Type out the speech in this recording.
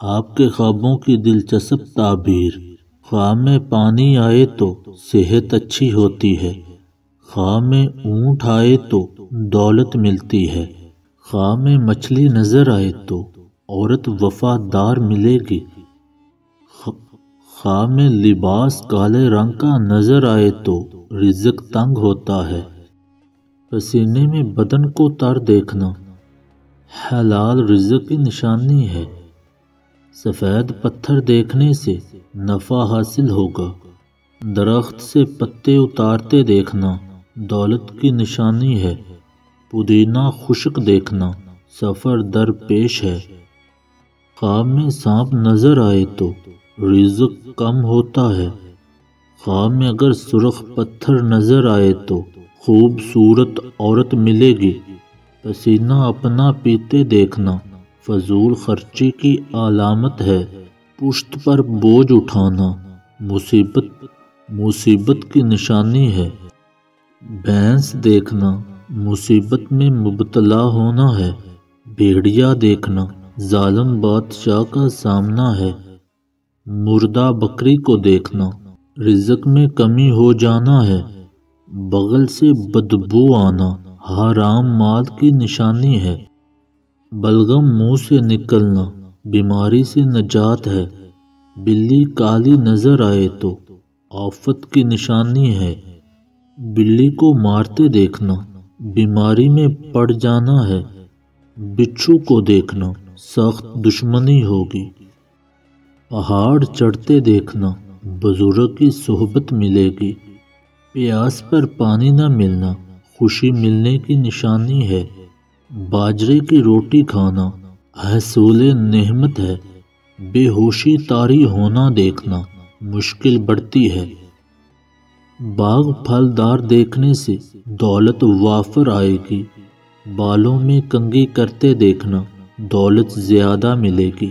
آپ کے خوابوں کی دلچسپ تعبیر۔ خواب میں پانی آئے تو صحت اچھی ہوتی ہے، خواب میں اونٹ آئے تو دولت ملتی ہے، خواب میں مچھلی نظر آئے تو عورت وفادار ملے گی، خواب میں لباس کالے رنگ کا نظر آئے تو رزق تنگ ہوتا ہے۔ پسینے میں بدن کو تر دیکھنا حلال رزق کی نشانی ہے۔ سفید پتھر دیکھنے سے نفع حاصل ہوگا۔ درخت سے پتے اتارتے دیکھنا دولت کی نشانی ہے۔ پودینہ خشک دیکھنا سفر درپیش ہے۔ خواب میں سانپ نظر آئے تو رزق کم ہوتا ہے۔ خواب میں اگر سرخ پتھر نظر آئے تو خوبصورت عورت ملے گی۔ پسینہ اپنا پیتے دیکھنا فضول خرچی کی علامت ہے۔ پشت پر بوجھ اٹھانا مصیبت کی نشانی ہے۔ بھینس دیکھنا مصیبت میں مبتلا ہونا ہے۔ بھیڑیا دیکھنا ظالم بادشاہ کا سامنا ہے۔ مردہ بکری کو دیکھنا رزق میں کمی ہو جانا ہے۔ بغل سے بدبو آنا حرام مال کی نشانی ہے۔ بلغم منہ سے نکلنا بیماری سے نجات ہے۔ بلی کالی نظر آئے تو آفت کی نشانی ہے۔ بلی کو مارتے دیکھنا بیماری میں پڑ جانا ہے۔ بچھو کو دیکھنا سخت دشمنی ہوگی۔ پہاڑ چڑھتے دیکھنا بزرگ کی صحبت ملے گی۔ پیاس پر پانی نہ ملنا خوشی ملنے کی نشانی ہے۔ باجرے کی روٹی کھانا حصول نعمت ہے۔ بے ہوشی طاری ہونا دیکھنا مشکل بڑھتی ہے۔ باغ پھلدار دیکھنے سے دولت وافر آئے گی۔ بالوں میں کنگھی کرتے دیکھنا دولت زیادہ ملے گی۔